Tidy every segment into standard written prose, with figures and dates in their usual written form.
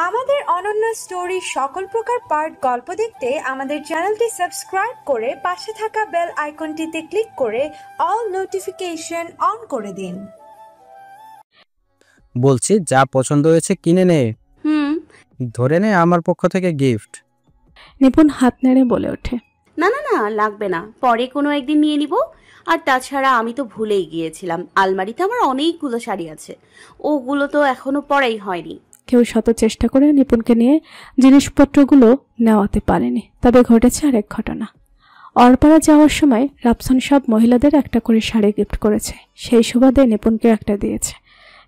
আমাদের অনন্য স্টোরি সকল প্রকার পার্ট গল্প দেখতে আমাদের চ্যানেলটি সাবস্ক্রাইব করে পাশে থাকা বেল আইকনটিতে ক্লিক করে অল নোটিফিকেশন অন করে দিন। বলছি যা পছন্দ হয়েছে কিনে নে। ধরে নে আমার পক্ষ থেকে গিফট। নিপুণ হাত নেড়ে বলে ওঠে, না না না, লাগবে না, পরে কোনো একদিন নিয়ে নিব। আর তাছাড়া আমি তো ভুলেই গিয়েছিলাম, আলমারিতে আমার অনেকগুলো শাড়ি আছে, ওগুলো তো এখনো পরাই হয়নি। কেউ শত চেষ্টা করে নিপুণকে নিয়ে জিনিসপত্রগুলো নেওয়াতে পারেনি। তবে ঘটেছে আরেক ঘটনা। অরপাড়া যাওয়ার সময় রাপসন সব মহিলাদের একটা করে শাড়ি গিফট করেছে। সেই সুবাদে নিপুণকে একটা দিয়েছে।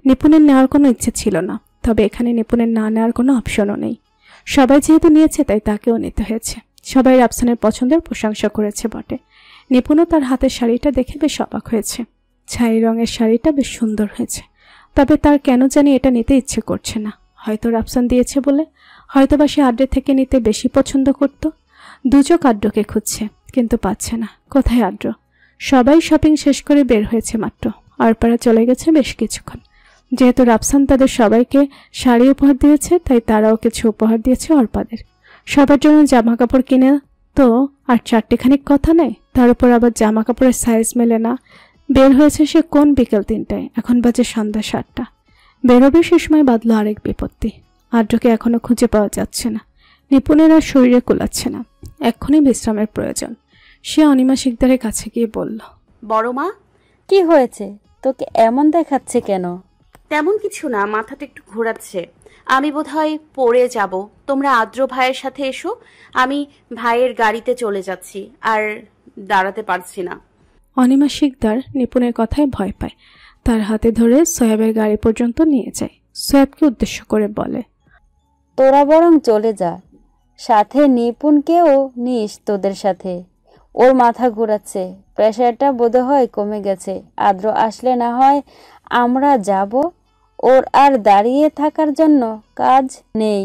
নিপুণের নেওয়ার কোনো ইচ্ছে ছিল না, তবে এখানে নিপুণের না নেওয়ার কোনো অপশনও নেই। সবাই যেহেতু নিয়েছে তাই তাকেও নিতে হয়েছে। সবাই রাপসনের পছন্দের প্রশংসা করেছে বটে। নিপুণও তার হাতের শাড়িটা দেখে বেশ অবাক হয়েছে। ছাই রঙের শাড়িটা বেশ সুন্দর হয়েছে, তবে তার কেন জানি এটা নিতে ইচ্ছে করছে না। হয়তো রাপসন দিয়েছে বলে, হয়তো বা সে আড্ডে থেকে নিতে বেশি পছন্দ করত। দুচোখ আড্ডকে খুঁজছে, কিন্তু পাচ্ছে না। কোথায় আড্ড? সবাই শপিং শেষ করে বের হয়েছে মাত্র। অরপাড়া চলে গেছে বেশ কিছুক্ষণ। যেহেতু রাপসান তাদের সবাইকে শাড়ি উপহার দিয়েছে, তাই তারাও কিছু উপহার দিয়েছে অর্পাদের। সবার জন্য জামা কাপড় কিনে তো আর চারটেখানিক কথা নেই, তার উপর আবার জামা কাপড়ের সাইজ মেলে না। বের হয়েছে সে কোন বিকেল 3টায়, এখন বাজে সন্ধ্যা 7টা। বেরোবে সে সময় বাঁধলো আরেক বিপত্তি। আদ্রকে এখনো খুঁজে পাওয়া যাচ্ছে না। নিপুণের আর শরীরে কুলাচ্ছে না, এক্ষুনি বিশ্রামের প্রয়োজন। সে অনিমা শিকদারের কাছে গিয়ে বলল, বড় মা, কি হয়েছে? তোকে এমন দেখাচ্ছে কেন? তেমন কিছু না, মাথাটা একটু ঘোরাচ্ছে। আমি বোধহয় পড়ে যাব। তোমরা আদ্র ভাইয়ের সাথে এসো, আমি ভাইয়ের গাড়িতে চলে যাচ্ছি, আর দাঁড়াতে পারছি না। অনিমা শিকদার নিপুণের কথায় ভয় পায়। তার হাতে ধরে সোয়াবের গাড়ি পর্যন্ত নিয়ে যায়। সোয়াবকে উদ্দেশ্য করে বলে, তোরা বরং চলে যা, সাথে নিপুণকেও নিস তোদের সাথে। ওর মাথা ঘোরাচ্ছে, প্রেশারটা বোধহয় কমে গেছে। আদ্র আসলে না হয় আমরা যাব, ওর আর দাঁড়িয়ে থাকার জন্য কাজ নেই।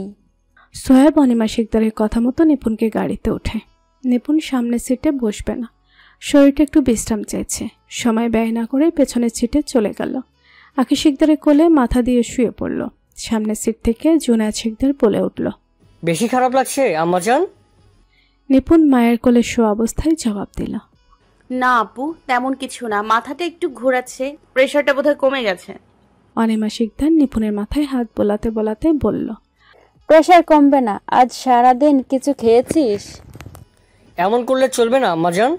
সোয়াব অনিমা শিকদারের কথা মতো নিপুণকে গাড়িতে ওঠে। নিপুণ সামনের সিটে বসবে না, শরীরটা একটু বিশ্রাম চাইছে। সময় ব্যয় না করে পেছনের সিটে চলে গেল। আকি শিকদারের কোলে মাথা দিয়ে শুয়ে পড়ল। সামনের সিট থেকে জুনায়েদ শিকদার বলে উঠল, বেশি খারাপ লাগছে আম্মাজান? নিপুণ মায়ের কোলে শোয়া অবস্থায় জবাব দিল, না আপু, তেমন কিছু না, মাথাটা একটু ঘোরাচ্ছে, প্রেশারটা বোধহয় কমে গেছে। অনিমা শিকদার নিপুণের মাথায় হাত বোলাতে বোলাতে বলল, প্রেশার কমবে না, আজ সারাদিন কিছু খেয়েছিস? এমন করলে চলবে না আম্মাজান।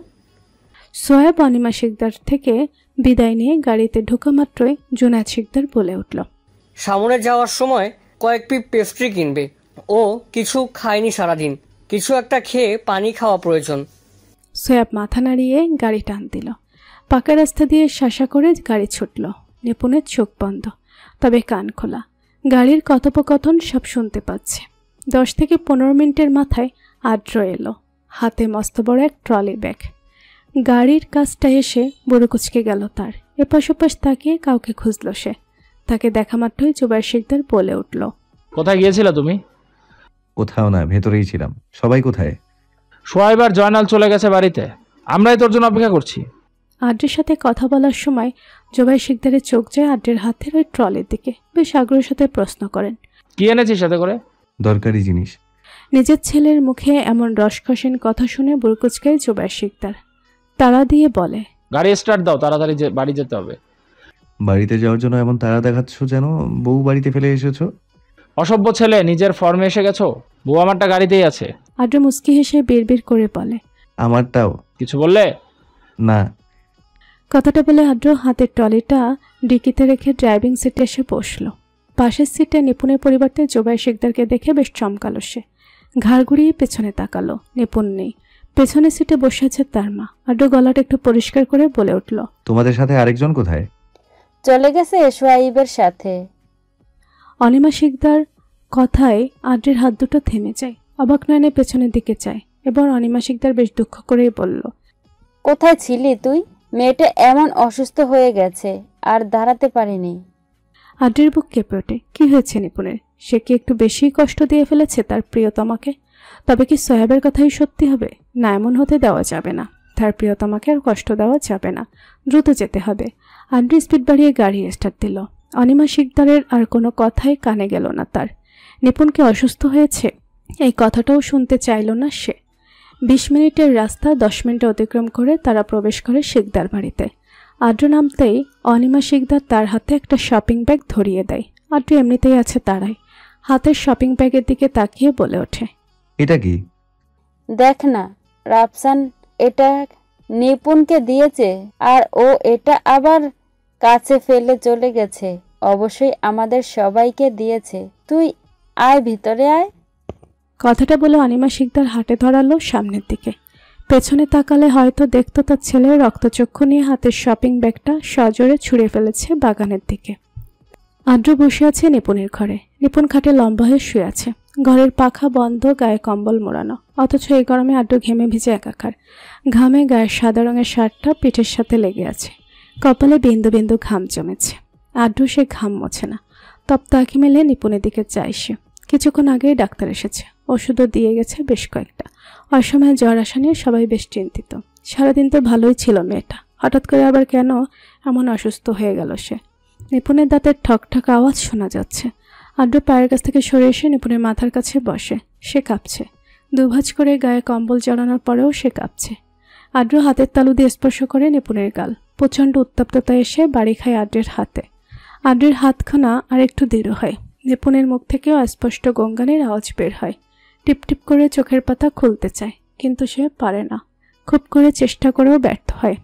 সোয়াব অনিমা শিকদার থেকে বিদায় নিয়ে গাড়িতে ঢোকা মাত্রই জুনায়েদ শিকদার বলে উঠল, সামনে যাওয়ার সময় কয়েক পিস পেস্ট্রি কিনবে। ও কিছু খায়নি সারাদিন, কিছু একটা খেয়ে পানি খাওয়া প্রয়োজন। সোয়াব মাথা নাড়িয়ে গাড়ি টান দিল। পাকা রাস্তা দিয়ে শাসা করে গাড়ি ছুটল। নিপুণের চোখ বন্ধ, তবে কান খোলা। গাড়ির কথোপকথন সব শুনতে পাচ্ছে। 10 থেকে 15 মিনিটের মাথায় আদ্র এলো, হাতে মস্ত বড় এক ট্রলি ব্যাগ। গাড়ির কাছটা এসে বুড়ো কুচকে গেল তার। এপাশ ওপাশ তাকিয়ে কাউকে খুঁজল সে। তাকে দেখা মাত্রই জুবাইর শিকদার বলে উঠল, কোথায় গিয়েছিল তুমি? কোথাও না, ভেতরেই ছিলাম। সবাই কোথায়? সোয়াইব আর জয়নাল চলে গেছে বাড়িতে, আমরাই তোর জন্য অপেক্ষা করছি। আদ্রের সাথে কথা বলার সময় জুবাইর শিকদারের চোখ যায় আদ্রের হাতের ওই ট্রলির দিকে। বেশ আগ্রহের সাথে প্রশ্ন করেন, কি এনেছিস সাথে করে? দরকারি জিনিস। নিজের ছেলের মুখে এমন রসকসীন কথা শুনে বুড়ো কুচকায় জুবাইর শিকদার। তাড়া দিয়ে বলে, গাড়ি স্টার্ট দাও, তাড়াতাড়ি বাড়ি যেতে হবে। বাড়িতে যাওয়ার জন্য এমন তাড়া দেখাচ্ছ যেন বউ বাড়িতে ফেলে এসেছো। অসভ্য ছেলে, নিজের ফর্মে এসে গেছো। বউ আমারটা গাড়িতেই আছে। আদ্র মুস্কি হেসে বিড়বিড় করে বলে, আমারটাও। কিছু বললে? না। কথাটা বলে আদ্র হাতের ট্রলিটা ডিকিতে রেখে ড্রাইভিং সিটে এসে বসল। পাশের সিটে নিপুণের পরিবর্তে জুবাইর শিকদারকে দেখে বেশ চমকালো সে। ঘাড় ঘুরিয়ে পেছনে তাকালো, নিপুণ নেই। পেছনের সিটে বসে আছে তার মা। আদ্র গলাটা একটু পরিষ্কার করে বলে উঠল, তোমাদের সাথে আরেকজন কোথায়? চলে গেছে সোয়াইবের সাথে। অনিমা শিকদার কথায় আদ্রের হাত দুটো থেমে যায়। অবাক নয়নে পেছনের দিকে চায়। এবার অনিমা শিকদার বেশ দুঃখ করেই বলল, কোথায় ছিলি তুই? মেয়েটা এমন অসুস্থ হয়ে গেছে, আর দাঁড়াতে পারিনি। আদ্রের বুক কেঁপে ওঠে। কি হয়েছে নিপুণের? সে কি একটু বেশি কষ্ট দিয়ে ফেলেছে তার প্রিয়তমাকে? তবে কি সোয়াবের কথাই সত্যি হবে? না, এমন হতে দেওয়া যাবে না। তার প্রিয়তমাকে আর কষ্ট দেওয়া যাবে না। দ্রুত যেতে হবে। আদ্রি স্পিড বাড়িয়ে গাড়ি স্টার্ট দিল। অনিমা শিকদারের আর কোনো কথাই কানে গেল না তার। নিপুণকে অসুস্থ হয়েছে এই কথাটাও শুনতে চাইল না সে। 20 মিনিটের রাস্তা 10 মিনিট অতিক্রম করে তারা প্রবেশ করে শিকদার বাড়িতে। আদ্র নামতেই অনিমা শিকদার তার হাতে একটা শপিং ব্যাগ ধরিয়ে দেয়। আদ্র এমনিতেই আছে তারাই, হাতের শপিং ব্যাগের দিকে তাকিয়ে বলে ওঠে, এটা কি? দেখ না, রাফসান এটা নিপুণকে দিয়েছে আর ও এটা আবার কাছে ফেলে চলে গেছে। অবশ্যই আমাদের সবাইকে দিয়েছে। তুই আয়, ভিতরে আয়। কথাটা বলে অনিমা শিকদার হাঁটে ধরালো সামনের দিকে। পেছনে তাকালে হয়তো দেখতো তার ছেলে রক্তচক্ষু নিয়ে হাতের শপিং ব্যাগটা সজোরে ছুঁড়ে ফেলেছে বাগানের দিকে। আদ্র বসে আছে নিপুণের ঘরে। নিপুণ খাটে লম্বা হয়ে শুয়ে আছে। ঘরের পাখা বন্ধ, গায়ে কম্বল মোড়ানো, অথচ এই গরমে আদ্র ঘেমে ভিজে একাকার। ঘামে গায়ের সাদা রঙের শার্টটা পিঠের সাথে লেগে আছে। কপালে বিন্দু বিন্দু ঘাম জমেছে। আদ্র সে ঘাম মোছে না। তপ্ত আঁখি মেলে নিপুণের দিকে চায় সে। কিছুক্ষণ আগেই ডাক্তার এসেছে, ওষুধও দিয়ে গেছে বেশ কয়েকটা। অসময়ে জ্বর আসা নিয়ে সবাই বেশ চিন্তিত। সারাদিন তো ভালোই ছিল মেয়েটা, হঠাৎ করে আবার কেন এমন অসুস্থ হয়ে গেল সে? নিপুণের দাঁতের ঠকঠক আওয়াজ শোনা যাচ্ছে। আদ্র পায়ের কাছ থেকে সরে এসে নিপুণের মাথার কাছে বসে। সে কাঁপছে। দুভাজ করে গায়ে কম্বল জড়ানোর পরেও সে কাঁপছে। আদ্র হাতের তালু দিয়ে স্পর্শ করে নিপুণের গাল। প্রচণ্ড উত্তপ্ততা এসে বাড়ি খায় আদ্রের হাতে। আদ্রের হাতখানা আর একটু দৃঢ় হয়। নিপুণের মুখ থেকেও অস্পষ্ট গঙ্গানের আওয়াজ বের হয়। টিপটিপ করে চোখের পাতা খুলতে চায়, কিন্তু সে পারে না। খুব করে চেষ্টা করেও ব্যর্থ হয়।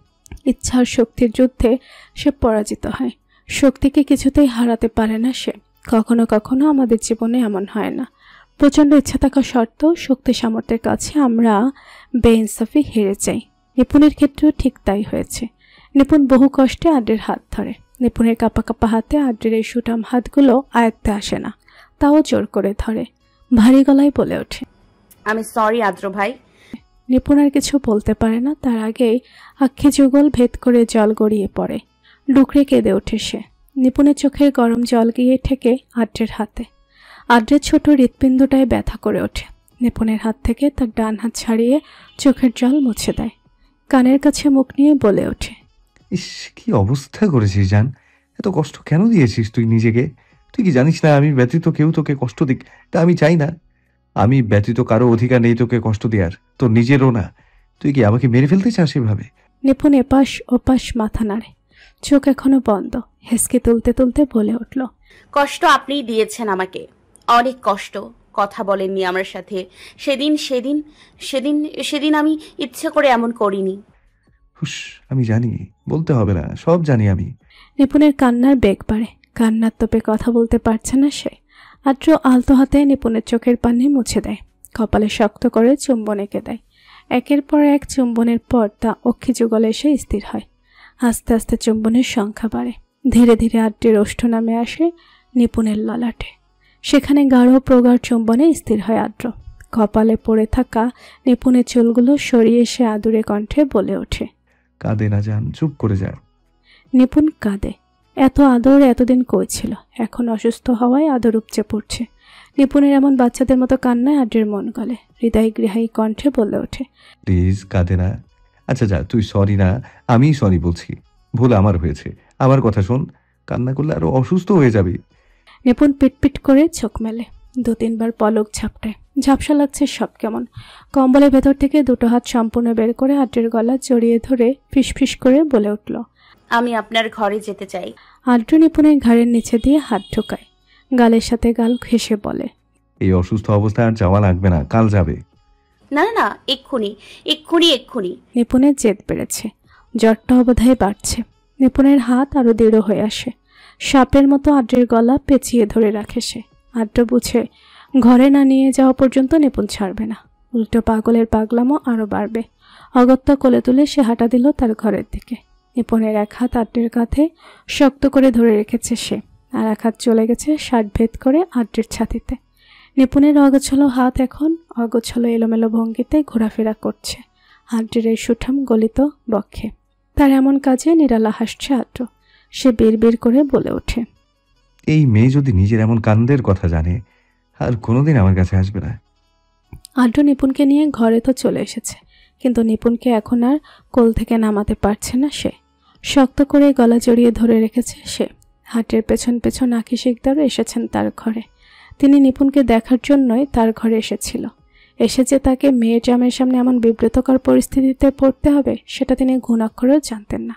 ইচ্ছার শক্তির যুদ্ধে সে পরাজিত হয়। শক্তিকে কিছুতেই হারাতে পারে না সে। কখনো কখনো আমাদের জীবনে এমন হয় না, প্রচণ্ড ইচ্ছা থাকা সত্ত্বেও শক্তি সামর্থ্যের কাছে আমরা বেইনসাফি হেরে যাই। নিপুণের ক্ষেত্রেও ঠিক তাই হয়েছে। নিপুণ বহু কষ্টে আদ্রের হাত ধরে। নিপুণের কাঁপা কাঁপা হাতে আদ্রের এই সুঠাম হাতগুলো আয়ত্তে আসে না, তাও জোর করে ধরে। ভারী গলায় বলে ওঠে, আমি সরি আদ্র ভাই। নিপুণ আর কিছু বলতে পারে না, তার আগেই আক্ষি যুগল ভেদ করে জল গড়িয়ে পড়ে। ডুকরে কেঁদে ওঠে সে। নিপুণের চোখের গরম জল গিয়ে ঠেকে আদ্রের হাতে। আদ্রের ছোট হৃৎপিণ্ডটায় ব্যথা করে ওঠে। নিপুণের হাত থেকে তার ডান হাত ছাড়িয়ে চোখের জল মুছে দেয়। কানের কাছে মুখ নিয়ে বলে ওঠে, ইস, কি অবস্থা করেছিস জান। এত কষ্ট কেন দিয়েছিস তুই নিজেকে? তুই কি জানিস না আমি ব্যতীত কেউ তোকে কষ্ট দিক, তা আমি চাই না। আমি ব্যতীত কারো অধিকার নেই তোকে কষ্ট দেওয়ার, তোর নিজেরও না। তুই কি আমাকে মেরে ফেলতে চাস এভাবে? নিপুণ এপাশ ওপাশ মাথা নাড়ে, চোখ এখনো বন্ধ। হেসকে তুলতে তুলতে বলে উঠল, কষ্ট আপনিই দিয়েছেন আমাকে, অনেক কষ্ট। কথা বলেননি আমার সাথে সেদিন সেদিন সেদিন সেদিন আমি ইচ্ছে করে এমন করিনি। হুস, আমি জানি, বলতে হবে না, সব জানি আমি। নিপুণের কান্নার বেগ বাড়ে। কান্নার তোপে কথা বলতে পারছে না সে। আদ্র আলতো হাতে নিপুণের চোখের পানি মুছে দেয়, কপালে শক্ত করে চুম্বন এঁকে দেয়। একের পর এক চুম্বনের পর তা অক্ষি যুগলে এসে স্থির হয়। আস্তে আস্তে চুম্বনের সংখ্যা বাড়ে। ধীরে ধীরে আদ্রের ওষ্ঠ নামে আসে নিপুণের ললাটে। সেখানে গাঢ় প্রগাঢ় চুম্বনে স্থির হয় আদ্র। কপালে পড়ে থাকা নিপুণের চুলগুলো সরিয়ে এসে আদুরে কণ্ঠে বলে ওঠে, কাঁদে না জান, চুপ করে যা। নিপুণ কাঁদে। এত আদর এতদিন কই ছিল, এখন অসুস্থ হওয়ায় আদর উপচে পড়ছে। নিপুণের এমন বাচ্চাদের মতো কান্নায় আদ্রের মন গলে। হৃদয় গৃহায়ী কণ্ঠে বলে ওঠে, প্লিজ কাঁদে না। আচ্ছা যা, তুই সরি না, আমি সরি বলছি। ভুল আমার হয়েছে, আমার কথা শোন। কান্না করলে আরো অসুস্থ হয়ে যাবি। নিপুণ পিটপিট করে চোখ মেলে। 2-3 বার পলক ঝাপটায়। ঝাপসা লাগছে সব কেমন। কম্বলের ভেতর থেকে দুটো হাত সম্পূর্ণ বের করে আদ্রের গলা জড়িয়ে ধরে ফিসফিস করে বলে উঠল, আমি আপনার ঘরে যেতে চাই। আদ্র নিপুণের ঘাড়ের নিচে দিয়ে হাত ঢোকায়। গালের সাথে গাল ঘেঁষে বলে, এই অসুস্থ অবস্থায় আর যাওয়া লাগবে না, কাল যাবে। না না না, এক্ষুনি এক্ষুনি এক্ষুনি। নিপুণের জেদ বেড়েছে, জ্বরটা অবধায় বাড়ছে। নিপুণের হাত আরো দৃঢ় হয়ে আসে। সাপের মতো আদ্রের গলা পেঁচিয়ে ধরে রাখে সে। আদ্র বুঝে ঘরে না নিয়ে যাওয়া পর্যন্ত নিপুণ ছাড়বে না। উল্টো পাগলের পাগলামো আরো বাড়বে। অগত্যা কোলে তুলে সে হাঁটা দিল তার ঘরের দিকে। নিপুণের এক হাত আদ্রের কাঁধে শক্ত করে ধরে রেখেছে সে, আর এক হাত চলে গেছে শার্ট ভেদ করে আদ্রের ছাতিতে। নিপুণের অগোছালো হাত এখন অগোছালো এলোমেলো ভঙ্গিতে ঘোরাফেরা করছে আদ্রের এই সুঠাম গলিত বক্ষে। তার এমন কাজে নিরালা হাসছে আদ্র। সে বিড়বিড় করে বলে ওঠে, এই মেয়ে যদি নিজের এমন কান্দের কথা জানে, আর কোনোদিন আমার কাছে আসবে না। আদ্র নিপুণকে নিয়ে ঘরে তো চলে এসেছে, কিন্তু নিপুণকে এখন আর কোল থেকে নামাতে পারছে না সে। শক্ত করে গলা জড়িয়ে ধরে রেখেছে সে। হাটের পেছন পেছন আঁখি শিকদারও এসেছেন তার ঘরে। তিনি নিপুণকে দেখার জন্যই তার ঘরে এসেছিল। এসে যে তাকে মেয়ের জামাইয়ের সামনে এমন বিব্রতকর পরিস্থিতিতে পড়তে হবে সেটা তিনি ঘুণাক্ষরেও জানতেন না।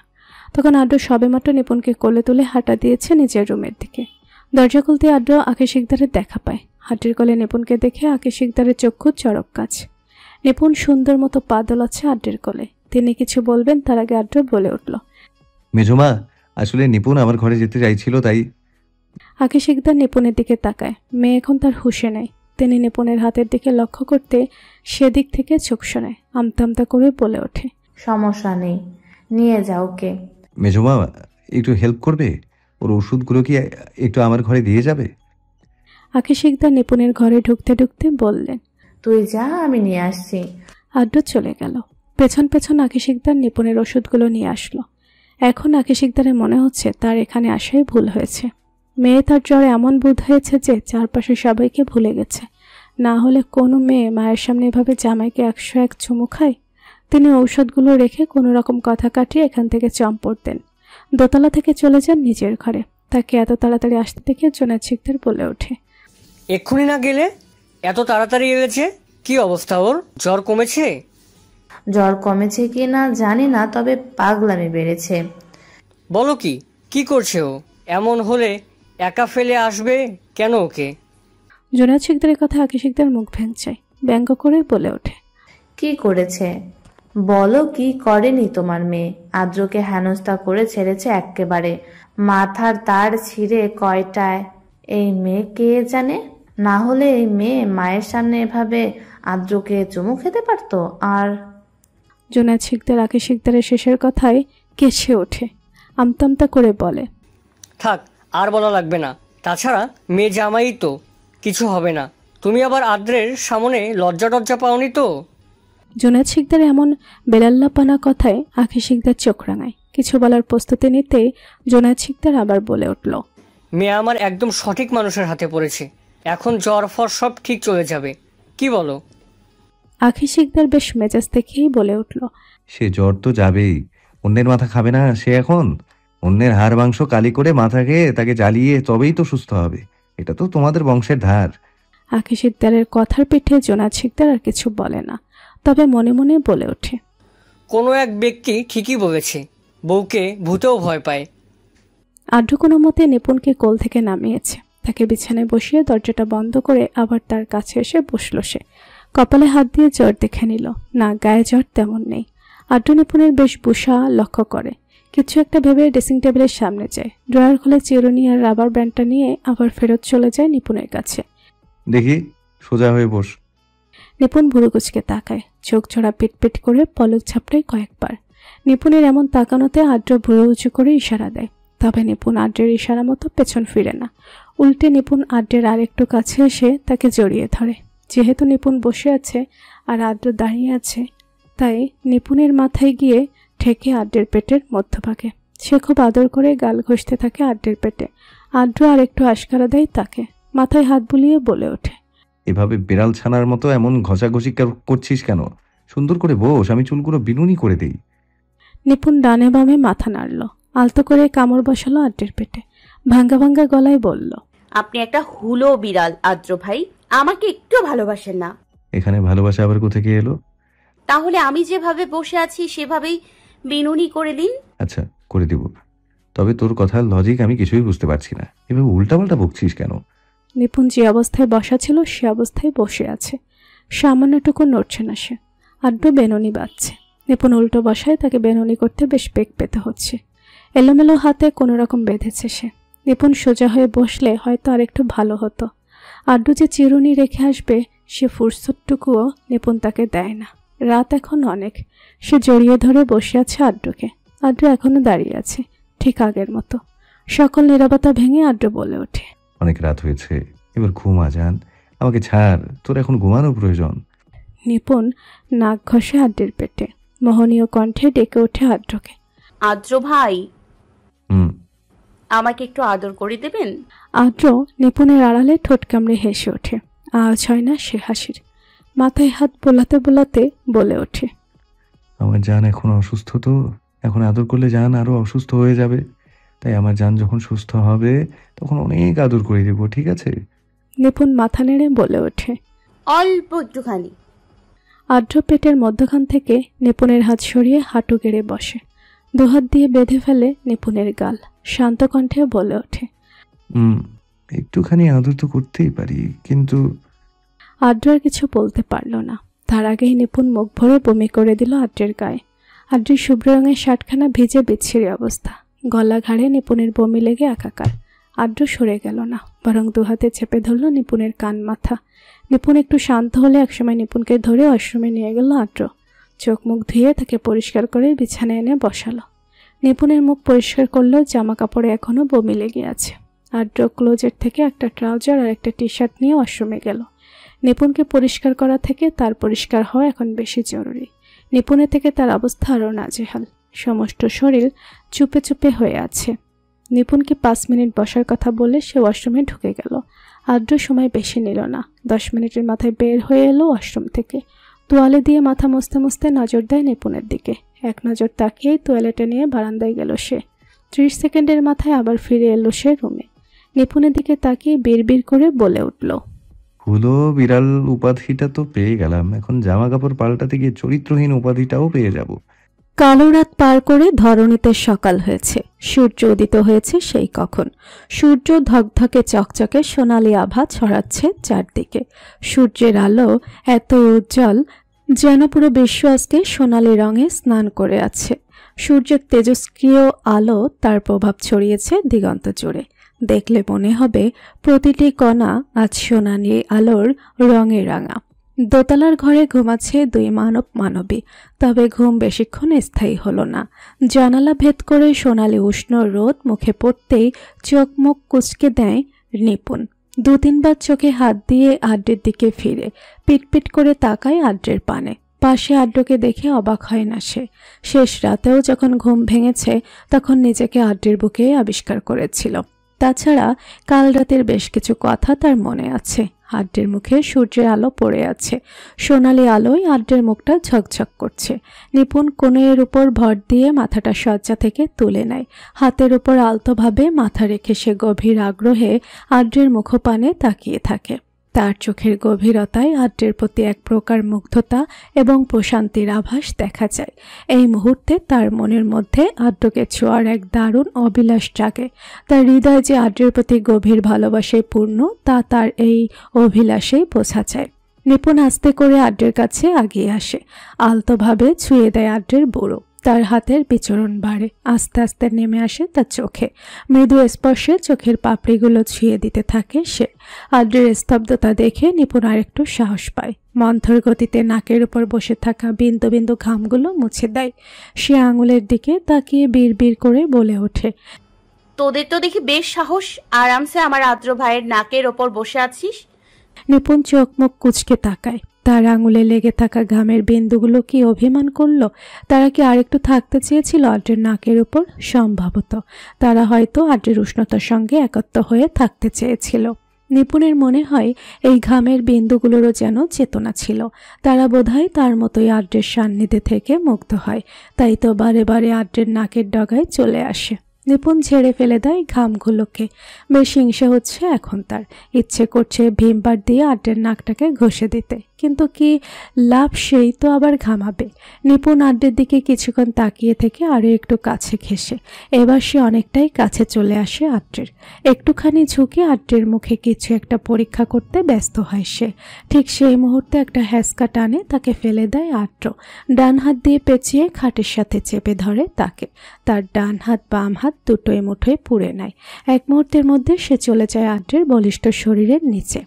তখন আদ্র সবেমাত্র নিপুণকে কোলে তুলে হাঁটা দিয়েছে নিজের রুমের দিকে। দরজা খুলতে আদ্র আঁখি শিকদারের দেখা পায়। হাঁটির কোলে নিপুণকে দেখে আঁখি শিকদারের চক্ষু চড়ক গাছ। নিপুণ সুন্দর মতো পা দোলাচ্ছে আদ্রের কোলে। তিনি কিছু বলবেন তার আগে আদ্র বলে উঠল, মেজমা, আসলে নিপুণ আমার ঘরে যেতে চাইছিল তাই। আঁখি শিকদার নিপুণের দিকে তাকায়। মেয়ে এখন তার হুঁশে নেই। তিনি নিপুণের হাতের দিকে লক্ষ্য করতে সেদিক থেকে চোখ সরায়। আমতা আমতা করে বলে ওঠে, সমস্যা নেই, নিয়ে যাও ওকে। মেজমা, একটু হেল্প করবে? ওর ওষুধগুলো কি একটু আমার ঘরে দিয়ে যাবে? আঁখি শিকদার নিপুণের ঘরে ঢুকতে ঢুকতে বললেন, তুই যা, আমি নিয়ে আসছি। আদ্র চলে গেল। পেছন পেছন আঁখি শিকদার নিপুণের ওষুধগুলো নিয়ে আসলো। এখন আঁখি শিকদারের মনে হচ্ছে তার এখানে আসাই ভুল হয়েছে। মেয়ে তার জ্বরে এমন বোধ হয়েছে যে চারপাশে সবাইকে ভুলে গেছে। না হলে কোনো মেয়ে মায়ের সামনে এভাবে জামাইকে 101 চুমু খায়? তিনি ঔষধগুলো রেখে কোনো রকম কথা কাটিয়ে এখান থেকে চম্পট দেন। দোতলা থেকে চলে যান নিজের ঘরে। তাকে এত তাড়াতাড়ি আসতে দেখে জোনায়েদ শিকদার বলে ওঠে, এক্ষুনি না গেলে? এত তাড়াতাড়ি এলেছে? কি অবস্থা ওর? জ্বর কমেছে? জ্বর কমেছে কি না জানি না, তবে পাগলামি বেড়েছে। বলো কি? কি করছে ও? এমন হলে একা ফেলে আসবে কেন ওকে? জোনায়েদ শিকদারের কথা আঁখি শিকদার মুখ ভেঙচে ব্যঙ্গ করে বলে ওঠে, কি করেছে বলো? কি করেনি তোমার মেয়ে? আদ্রকে হেনস্থা করে ছেড়েছে এক্কেবারে। মাথার তার ছিঁড়ে কয়টায়। এই মেয়ে কে জানে? না হলে এই মেয়ে মায়ের সামনে এভাবে আদ্রকে চুমু খেতে পারতো? আর জোনায়েদ শিকদার আঁখি শিকদারের শেষের কথায় কেসে ওঠে। আমতা আমতা করে বলে, থাক, আর বলা লাগবে না। তাছাড়া মেয়ে জামাই তো, কিছু হবে না। তুমি আবার আদ্রের সামনে লজ্জা টজ্জা পাওনি তো? জোনায়েদ শিকদার এমন বেলাল্লাপানা কথায় আঁখি শিকদার চোখ রাঙায়। কিছু বলার প্রস্তুতি নিতে জোনায়েদ শিকদার আবার বলে উঠল, মেয়ে আমার একদম সঠিক মানুষের হাতে পড়েছে। এখন জ্বর ফর সব ঠিক চলে যাবে। কি বলো? আঁখি শিকদার বেশ মেজাজ দেখেই বলে উঠল, সে জ্বর তো যাবেই। অন্যের মাথা খাবে না সে এখন? অন্যের হাড় মাংস কালি করে মাথা খেয়ে তাকে জ্বালিয়ে তবেই তো সুস্থ হবে। এটা তো তোমাদের বংশের ধার। আঁখি শিকদারের কথার পিঠে জোনায়েদ শিকদার আর কিছু বলে না, তবে মনে মনে বলে ওঠে, কোনো এক ব্যক্তি ঠিকই বলেছে, বউকে ভূতেও ভয় পায়। আদ্র কোনো মতে নিপুণকে কোল থেকে নামিয়েছে। তাকে বিছানায় বসিয়ে দরজাটা বন্ধ করে আবার তার কাছে এসে বসল। সে কপালে হাত দিয়ে জ্বর দেখে নিল। না, গায়ে জ্বর তেমন নেই। আদ্র নিপুণের বেশ বুসা লক্ষ্য করে। কিছু একটা ভেবে ড্রেসিং টেবিলের সামনে যায়। ড্রয়ার খুলে চিরুনি আর রাবার ব্যান্ডটা নিয়ে আবার ফেরত চলে যায় নিপুণের কাছে। দেখি, সোজা হয়ে বস। নিপুণ ভুরু কুচকে তাকায়। চোখ জোড়া পিটপিট করে পলক ঝাপটায় কয়েকবার। নিপুণের এমন তাকানোতে আদ্র ভুরু উঁচু করে ইশারা দেয়। তবে নিপুণ আদ্রের ইশারা মতো পেছন ফিরে না। উল্টে নিপুণ আদ্রের আরেকটু কাছে এসে তাকে জড়িয়ে ধরে। যেহেতু নিপুণ বসে আছে আর আদ্র দাঁড়িয়ে আছে, তাই নিপুণের মাথায় গিয়ে ঠেকে আদ্রের পেটের মধ্যভাগে। সে খুব আদর করে গাল ঘষতে থাকে আদ্রের পেটে। আদ্র আর একটু আশকারা দেয় তাকে। মাথায় হাত বুলিয়ে বলে ওঠে, এভাবে বিড়াল ছানার মতো এমন ঘষাঘষি করছিস কেন? সুন্দর করে বস, আমি চুলগুলো বিনুনি করে দেই। নিপুণ ডানে বামে মাথা নাড়ল। আলতো করে কামড় বসালো আদ্রের পেটে। ভাঙ্গা ভাঙ্গা গলায় বলল, আপনি একটা হুলো বিড়াল আদ্র ভাই, আমাকে একটু ভালোবাসেন না। এখানে ভালোবাসা আবার কোথা থেকে এলো? তাহলে আমি যেভাবে বসে আছি সেভাবেই বিনুনি করে দিন। আচ্ছা, করে দিব। তবে তোর কথার লজিক আমি কিছুই বুঝতে পারছি না। এভাবে উল্টাপাল্টা বকছিস কেন? নিপুণ যে অবস্থায় বসা ছিল সে অবস্থায় বসে আছে। সামান্যটুকু নড়ছে না সে। আদ্র বেনুনি বাজছে। নিপুণ উল্টো বসায় তাকে বেনুনি করতে বেশ বেগ পেতে হচ্ছে। এলোমেলো হাতে কোনো রকম বেঁধেছে সে। নিপুণ সোজা হয়ে বসলে হয়তো আর একটু ভালো হতো। আদ্র যে চিরুনি রেখে আসবে সে ফুরসতটুকুও নিপুণ তাকে দেয় না। রাত এখন অনেক। সে জড়িয়ে ধরে বসে আছে আদ্রকে। আদ্র এখনো দাঁড়িয়ে আছে, ঠিক আগের মতো। সকল নীরবতা ভেঙে আদ্র বলে ওঠে, অনেক রাত হয়েছে, এবার ঘুমা যান। আমাকে ছাড়, তোর এখন ঘুমানো প্রয়োজন। নিপুণ নাক ঘষে আদ্রের পেটে। মোহনীয় কণ্ঠে ডেকে ওঠে আদ্রকে, আদ্র ভাই, হুম, আমাকে একটু আদর করে দেবেন? আদ্র নিপুণের আড়ালে ঠোঁট কামড়ে হেসে ওঠে। আওয়াজ হয় না সে হাসির। মাথায় হাত বোলাতে বোলাতে বলে ওঠে, আমার জান এখন অসুস্থ তো, এখন আদর করলে জান আরো অসুস্থ হয়ে যাবে। তাই আমার জান যখন সুস্থ হবে তখন অনেক আদর করে দেবো, ঠিক আছে? নিপুণ মাথা নেড়ে বলে ওঠে। অল্প একটুখানি। আর্দ্র পেটের মধ্যখান থেকে নিপুণের হাত সরিয়ে হাঁটু গেড়ে বসে, দুহাত দিয়ে বেঁধে ফেলে নিপুণের গাল, শান্ত কণ্ঠে বলে ওঠে। একটুখানি আদর তো করতেই পারি, কিন্তু আর্দ্র আর কিছু বলতে পারল না। তার আগেই নিপুণ মুখ ভরে বমি করে দিল আর্দ্রের গায়ে। আর্দ্রের শুভ্র রঙের শার্টখানা ভিজে বিচ্ছিরি অবস্থা, গলা ঘাড়ে নিপুণের বমি লেগে একাকার। আর্দ্র সরে গেল না, বরং দুহাতে চেপে ধরল নিপুণের কান মাথা। নিপুণ একটু শান্ত হলে একসময় নিপুণকে ধরে ওয়াশরুমে নিয়ে গেল আর্দ্র। চোখ মুখ ধুয়ে তাকে পরিষ্কার করে বিছানায় এনে বসালো। নিপুণের মুখ পরিষ্কার করলেও জামা কাপড়ে এখনো বমি লেগে আছে। আর্দ্র ক্লোজেট থেকে একটা ট্রাউজার আর একটা টি শার্ট নিয়ে ওয়াশরুমে গেল। নিপুণকে পরিষ্কার করা থেকে তার পরিষ্কার হওয়া এখন বেশি জরুরি। নিপুণের থেকে তার অবস্থা আরও নাজেহাল, সমস্ত শরীর চুপে চুপে হয়ে আছে। নিপুণকে 5 মিনিট বসার কথা বলে সে ওয়াশরুমে ঢুকে গেল। আর্দ্র সময় বেশি নিল না, 10 মিনিটের মাথায় বের হয়ে এলো ওয়াশরুম থেকে। তোয়ালে দিয়ে মাথা মুছতে মুছতে নজর দেয় নিপুণের দিকে। এক নজর তাকিয়েই তোয়ালেটা নিয়ে বারান্দায় গেল সে। 30 সেকেন্ডের মাথায় আবার ফিরে এলো সে রুমে। নিপুণের দিকে তাকিয়ে বিড়বিড় করে বলে উঠল, হলো বিড়াল উপাধিটা তো পেয়ে গেলাম, এখন জামা কাপড় পাল্টাতে গিয়ে চরিত্রহীন উপাধিটাও পেয়ে যাব। কালো রাত পার করে ধরণীতে সকাল হয়েছে। সূর্য উদিত হয়েছে সেই কখন। সূর্য ধকধকে চকচকে সোনালি আভা ছড়াচ্ছে চারদিকে। সূর্যের আলো এত উজ্জ্বল যেন পুরো বিশ্ব আজকে সোনালি রঙে স্নান করে আছে। সূর্যের তেজস্ক্রিয় আলো তার প্রভাব ছড়িয়েছে দিগন্ত জুড়ে। দেখলে মনে হবে প্রতিটি কণা আজ সোনালি আলোর রঙে রাঙা। দোতলার ঘরে ঘুমাচ্ছে 2 মানবী, তবে ঘুম বেশিক্ষণ স্থায়ী হলো না। জানালা ভেদ করে সোনালি উষ্ণ রোদ মুখে পড়তেই চোখ মুখ কুঁচকে দেয় নিপুণ। 2-3 বার চোখে হাত দিয়ে আড্ডের দিকে ফিরে পিটপিট করে তাকায় আড্ডের পানে। পাশে আড্ডকে দেখে অবাক হয় না সে। শেষ রাতেও যখন ঘুম ভেঙেছে তখন নিজেকে আড্ডের বুকে আবিষ্কার করেছিল। তাছাড়া কাল রাতের বেশ কিছু কথা তার মনে আছে। আড্ডের মুখে সূর্যের আলো পড়ে আছে, সোনালি আলোয় আড্ডের মুখটা ঝকঝক করছে। নিপুণ কোণের উপর ভর দিয়ে মাথাটা শয্যা থেকে তুলে নেয়। হাতের উপর আলতোভাবে মাথা রেখে সে গভীর আগ্রহে আড্ডের মুখপানে তাকিয়ে থাকে। তার চোখের গভীরতায় আড্ডের প্রতি এক প্রকার মুগ্ধতা এবং প্রশান্তির আভাস দেখা যায়। এই মুহূর্তে তার মনের মধ্যে আড্ডকে ছোঁয়ার এক দারুণ অভিলাষ জাগে। তার হৃদয় যে আড্ডের প্রতি গভীর ভালোবাসায় পূর্ণ তা তার এই অভিলাষেই বোঝা যায়। নিপুণ আস্তে করে আড্ডের কাছে আগিয়ে আসে, আলতোভাবে ছুঁয়ে দেয় আড্ডের বুড়ো। তার হাতের বিচরণ বাড়ে, আস্তে আস্তে নেমে আসে তার চোখে। মৃদু স্পর্শে চোখের পাপড়িগুলো ছুঁয়ে দিতে থাকে সে। আড্ডের স্তব্ধতা দেখে নিপুণ আর একটু সাহস পায়। মন্থর গতিতে নাকের উপর বসে থাকা বিন্দু বিন্দু ঘামগুলো মুছে দেয়। সে আঙুলের দিকে তাকিয়ে বিড়বিড় করে বলে ওঠে, তোদের তো দেখি বেশ সাহস, আরামসে আমার আদ্র ভাইয়ের নাকের ওপর বসে আছিস। নিপুণ চোখ মুখ কুঁচকে তাকায়। তার আঙুলে লেগে থাকা ঘামের বিন্দুগুলো কি অভিমান করলো? তারা কি আরেকটু থাকতে চেয়েছিল আড্রের নাকের উপর? সম্ভবত তারা হয়তো আড্রের উষ্ণতার সঙ্গে একত্র হয়ে থাকতে চেয়েছিল। নিপুণের মনে হয় এই ঘামের বিন্দুগুলোরও যেন চেতনা ছিল। তারা বোধহয় তার মতোই আড্রের সান্নিধ্যে থেকে মুক্ত হয়, তাই তো বারে বারে আড্রের নাকের ডগায় চলে আসে। নিপুণ ঝেড়ে ফেলে দেয় ঘামগুলোকে। বেশ হিংসা হচ্ছে এখন তার। ইচ্ছে করছে ভীমবার দিয়ে আড্ডের নাকটাকে ঘষে দিতে, কিন্তু কি লাভ, সেই তো আবার ঘামাবে। নিপুণ আড্ডের দিকে কিছুক্ষণ তাকিয়ে থেকে আরও একটু কাছে ঘেঁষে। এবার সে অনেকটাই কাছে চলে আসে আড্ডের। একটুখানি ঝুঁকে আড্ডের মুখে কিছু একটা পরীক্ষা করতে ব্যস্ত হয় সে। ঠিক সেই মুহূর্তে একটা হ্যাঁচকা টানে তাকে ফেলে দেয় আড্ড। ডান হাত দিয়ে পেঁচিয়ে খাটের সাথে চেপে ধরে তাকে। তার ডান হাত বাম হাত দুটোই মুঠোয় পুড়ে নেয়। এক মুহূর্তের মধ্যে সে চলে যায় আড্ডের বলিষ্ঠ শরীরের নিচে।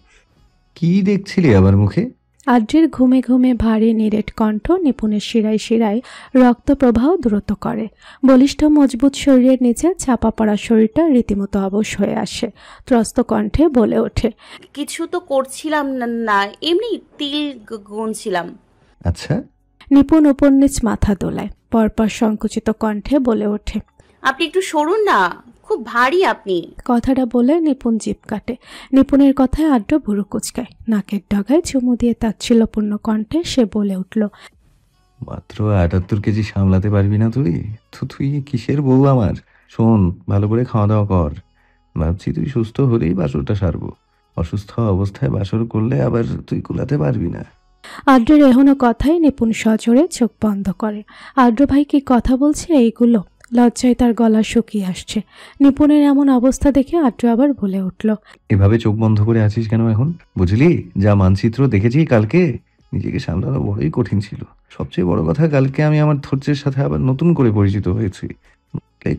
কি দেখছিলি আবার মুখে? আড্রের ঘুমে ঘুমে ভারী নিরেট কণ্ঠ নিপুণের শিরায় শিরায় রক্ত প্রবাহ দ্রুত করে। বলিষ্ঠ মজবুত শরীরের নিচে চাপা পড়া শরীরটা রীতিমতো অবশ হয়ে আসে। ত্রস্ত কণ্ঠে বলে ওঠে, কিছু তো করছিলাম না, এমনি তিল গুনছিলাম। আচ্ছা। নিপুণ উপর নিচ মাথা দোলায়, পরপর সংকুচিত কণ্ঠে বলে ওঠে, আপনি একটু সরুন না, খুব ভারী আপনি। কথাটা বলে নিপুণ জিভ কাটে। নিপুণের কথায় আড্ড ভুরু কুচকায়। নাকের ডগায় চুমু দিয়ে তাচ্ছিল্যপূর্ণ কণ্ঠে সে বলে উঠল, মাত্র 78 কেজি সামলাতে পারবি না তুই? তো তুই কিসের বউ আমার? শোন, ভালো করে খাওয়া দাওয়া কর। ভাবছি তুই সুস্থ হলেই বাসরটা সারবো। অসুস্থ অবস্থায় বাসর করলে আবার তুই কুলাতে পারবি না। আদ্রের এখনো কথাই নিপুণ সজোরে চোখ বন্ধ করে। আদ্র ভাই কি কথা বলছে এইগুলো? লজ্জায় তার গলা শুকিয়ে আসছে। নিপুণের এমন অবস্থা দেখে আদ্র আবার বলে উঠল, এভাবে চোখ বন্ধ করে আছিস কেন এখন? বুঝলি, যা মানচিত্র দেখেছি কালকে, নিজেকে সামলানো বড়ই কঠিন ছিল। সবচেয়ে বড় কথা, কালকে আমি আমার ধৈর্যের সাথে আবার নতুন করে পরিচিত হয়েছি।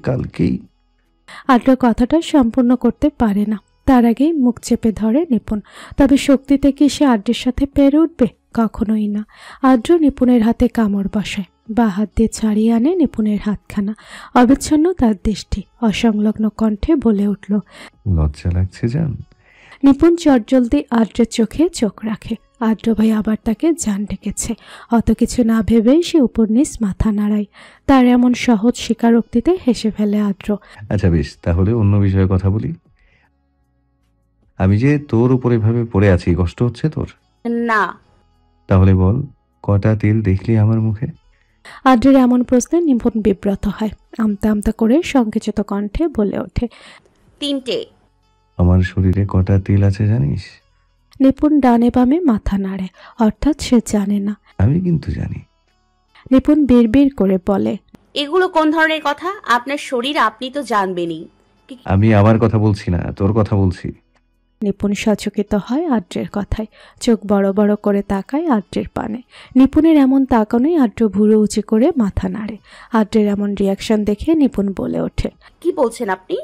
কালকেই আদ্র কথাটা সম্পূর্ণ করতে পারে না, তার আগেই মুখ চেপে ধরে নিপুণ। তবে শক্তিতে কি সে আদ্রের সাথে পেরে উঠবে? কখনোই না। আদ্র নিপুণের হাতে কামড় বসায়, বা হাত দিয়ে ছাড়িয়ে আনে নিপুণের হাতখানা। অবিচ্ছন্ন তার দৃষ্টি, অসংলগ্ন কণ্ঠে বলে উঠল, লজ্জা লাগছে জান? নিপুণ চটজলদি আদ্রের চোখে চোখ রাখে। আদ্র ভাই আবার তাকে জান ডেকেছে। অত কিছু না ভেবেই সে উপর নিচ মাথা নাড়ায়। তার এমন সহজ স্বীকারোক্তিতে হেসে ফেলে আদ্র। আচ্ছা বেশ, তাহলে অন্য বিষয়ে কথা বলি। আমি যে তোর উপর এভাবে পড়ে আছি, কষ্ট হচ্ছে তোর? না। তাহলে বল, কটা তিল দেখলি আমার মুখে? আদ্রের এমন প্রশ্নে নিপুণ বিব্রত হয়। আমতা আমতা করে সংকুচিত কণ্ঠে বলে ওঠে, 3টে। আমার শরীরে কটা তিল আছে জানিস? নিপুণ ডানে বামে মাথা নাড়ে, অর্থাৎ সে জানে না। আমি কিন্তু জানি। নিপুণ বিড়বিড় করে বলে, এগুলো কোন ধরনের কথা? আপনার শরীর আপনি তো জানবেনই। আমি আমার কথা বলছি না, তোর কথা বলছি। নিপুণ সচকিত হয় আদ্রের কথায়, চোখ বড় বড় করে তাকায় আদ্রের পানে। নিপুণের এমন তাকানোই আদ্র ভুরু উঁচু করে মাথা নাড়ে। আদ্রের এমন রিয়াকশন দেখে নিপুণ বলে ওঠে, কি বলছেন আপনি?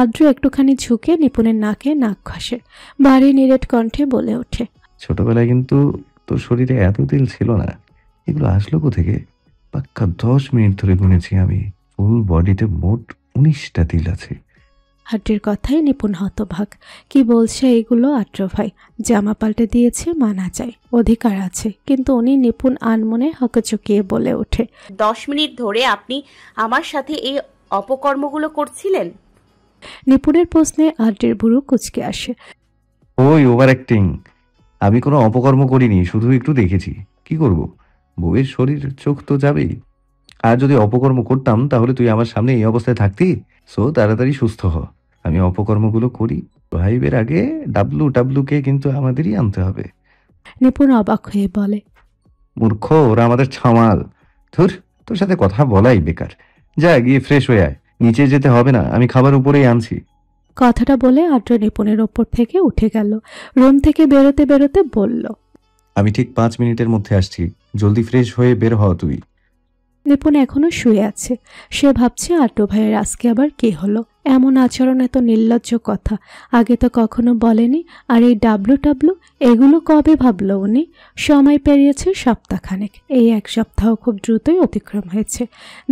আদ্র একটুখানি ঝুঁকে নিপুণের নাকে নাক ঘষে, ভারী নিরেট কণ্ঠে বলে ওঠে, ছোটবেলায় কিন্তু তোর শরীরে এত তিল ছিল না। এগুলো আসলো কোথেকে? পাক্কা 10 মিনিট ধরে গুনেছি আমি। ফুল বডিতে মোট 19টা তিল আছে। আদ্রের কথায় নিপুণ হতভাগ। কি বলছে এইগুলো আদ্র ভাই? জামা পাল্টে দিয়েছে মানা যায়, অধিকার আছে, কিন্তু উনি নিপুণ আনমনে হকচকিয়ে বলে ওঠে, 10 মিনিট ধরে আপনি আমার সাথে এই অপকর্মগুলো করছিলেন? নিপুণের প্রশ্নে আদ্রের ভুরু কুঁচকে আসে। ওই ওভার অ্যাক্টিং। আমি কোনো অপকর্ম করিনি, শুধু একটু দেখেছি। কি করব? বউয়ের শরীর, চোখ তো যাবেই। আর যদি অপকর্ম করতাম তাহলে তুই আমার সামনে এই অবস্থায় থাকতি। সো তাড়াতাড়ি সুস্থ হ। আমি অপকর্মগুলো করি, ভাইবের আগে ডাব্লুকে কিন্তু আমাদেরই আনতে হবে। নিপুণ অবাক হয়ে বলে, মূর্খ, ওরা আমাদের ছামাল। ধুর, তোর সাথে কথা বলাই বেকার। যা গিয়ে ফ্রেশ হয়ে আয়। নিচে যেতে হবে না, আমি খাবার উপরেই আনছি। কথাটা বলে আদ্র নিপুণের ওপর থেকে উঠে গেল। রুম থেকে বেরোতে বেরোতে বলল, আমি ঠিক 5 মিনিটের মধ্যে আসছি। জলদি ফ্রেশ হয়ে বের হ তুই। নিপুণ এখনো শুয়ে আছে। সে ভাবছে আদ্র ভাইয়ের আজকে আবার কি হলো? এমন আচরণ, এত নির্লজ্জ কথা আগে তো কখনো বলেনি। আর এই ডাব্লু এগুলো কবে ভাবলো উনি? সময় পেরিয়েছে সপ্তাহখানেক। এই 1 সপ্তাহ খুব দ্রুতই অতিক্রম হয়েছে।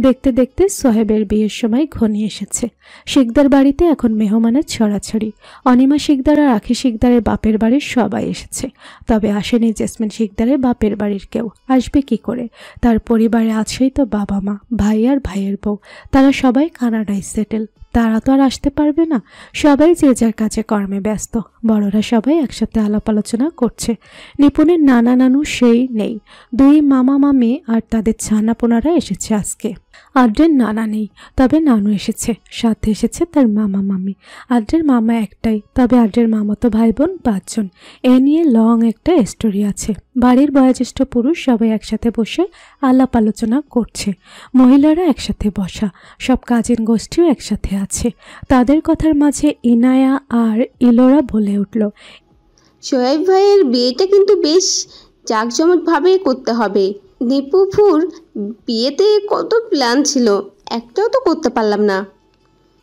দেখতে দেখতে সোহেবের বিয়ের সময় ঘনিয়ে এসেছে। শিকদার বাড়িতে এখন মেহমানের ছড়াছড়ি। অনিমা শিকদার আর আখি শিকদারের বাপের বাড়ির সবাই এসেছে, তবে আসেনি জেসমিন শিকদারের বাপের বাড়ির কেউ। আসবে কি করে? তার পরিবারে আছেই তো বাবা মা, ভাই আর ভাইয়ের বউ। তারা সবাই কানাডায় সেটেল। তারা তো আর আসতে পারবে না। সবাই যে যার কাজে কর্মে ব্যস্ত। বড়রা সবাই একসাথে আলাপ আলোচনা করছে। নিপুণের নানা নানু সেই নেই। 2 মামা মামি আর তাদের ছানাপোনারা এসেছে আজকে। আদ্রের নানা নেই, তবে নানু এসেছে। সাথে এসেছে তার মামা মামি। আদ্রের মামা একটাই, তবে আদ্রের মামাতো ভাই বোন 5 জন। এ নিয়ে লং একটা স্টোরি আছে। বাড়ির বয়োজ্যেষ্ঠ পুরুষ সবাই একসাথে বসে আলাপ আলোচনা করছে। মহিলারা একসাথে বসা, সব কাজিন গোষ্ঠীও একসাথে আছে। তাদের কথার মাঝে ইনায়া আর ইলোরা বলে উঠল, সোহেব ভাইয়ের বিয়েটা কিন্তু বেশ জাঁকজমকভাবে করতে হবে। নিপুফুর বিয়েতে কত প্ল্যান ছিল, একটাও তো করতে পারলাম না।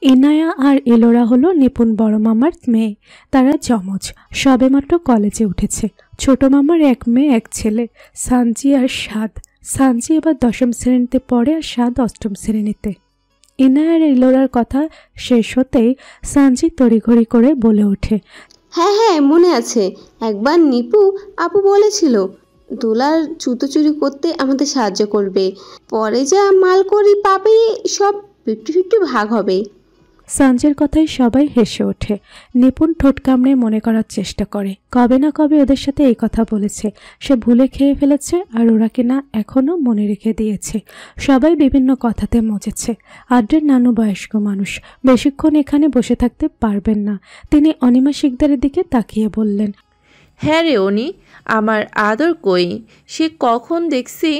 ইনায়া আর ইলোরা হলো নিপুণ বড় মামার মেয়ে। তারা যমজ, সবেমাত্র কলেজে উঠেছে। ছোট মামার 1 মেয়ে 1 ছেলে, সানজি আর সাদ। সানজি এবার 10ম শ্রেণীতে পড়ে আর সাদ 8ম শ্রেণীতে। ইনায়া আর ইলোরার কথা শেষ হতেই সানজি তড়িঘড়ি করে বলে ওঠে, হ্যাঁ মনে আছে, একবার নিপু আপু বলেছিল দোলার জুতো চুরি করতে আমাদের সাহায্য করবে, পরে যা মাল করি পাবে সব 50-50 ভাগ হবে। সঞ্জয়ের কথায় সবাই হেসে ওঠে। নিপুণ ঠোঁট কামড়ে মনে করার চেষ্টা করে কবে না কবে ওদের সাথে এই কথা বলেছে, সে ভুলে খেয়ে ফেলেছে আর ওরা কিনা এখনো মনে রেখে দিয়েছে। সবাই বিভিন্ন কথাতে মজেছে। আদ্রের নানু বয়স্ক মানুষ, বেশিক্ষণ এখানে বসে থাকতে পারবেন না। তিনি অনিমা শিকদারের দিকে তাকিয়ে বললেন, হ্যাঁ রে অনি, আমার আদর কই, সে কখন দেখছি।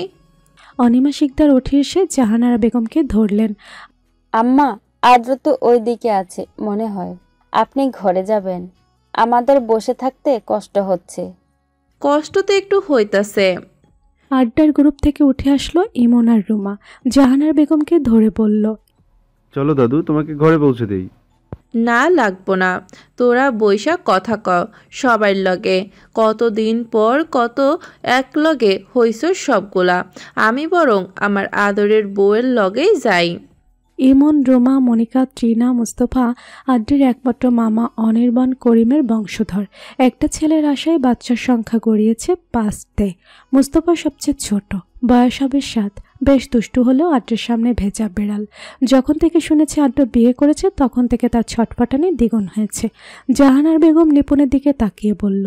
অনিমা শিকদার উঠে এসে জাহানারা বেগমকে ধরলেন। আম্মা, আদ্র তো ওই দিকে আছে মনে হয়, আপনি ঘরে যাবেন, আমাদের বসে থাকতে কষ্ট হচ্ছে। কষ্ট তো একটু হইতাছে। আড্ডার গ্রুপ থেকে উঠে আসলো ইমন আর রুমা, জাহানারা বেগমকে ধরে বলল, চলো দাদু, তোমাকে ঘরে পৌঁছে দেই। না লাগবো না, তোরা বৈশাখ কথা ক সবার লগে, কতদিন পর কত এক লগে হইছ সবগুলা। আমি বরং আমার আদরের বউয়ের লগেই যাই। ইমন, রোমা, মনিকা, ট্রিনা, মুস্তফা আদ্রির একমাত্র মামা অনির্বাণ করিমের বংশধর। একটা ছেলের আশায় বাচ্চার সংখ্যা গড়িয়েছে 5তে। মুস্তফা সবচেয়ে ছোট, বয়স হবে 7। বেশ দুষ্টু হলেও আদ্রের সামনে ভেজা বেড়াল। যখন থেকে শুনেছে আদ্র বিয়ে করেছে তখন থেকে তার ছটফটানি দ্বিগুণ হয়েছে। জাহানারা বেগম নিপুণের দিকে তাকিয়ে বলল,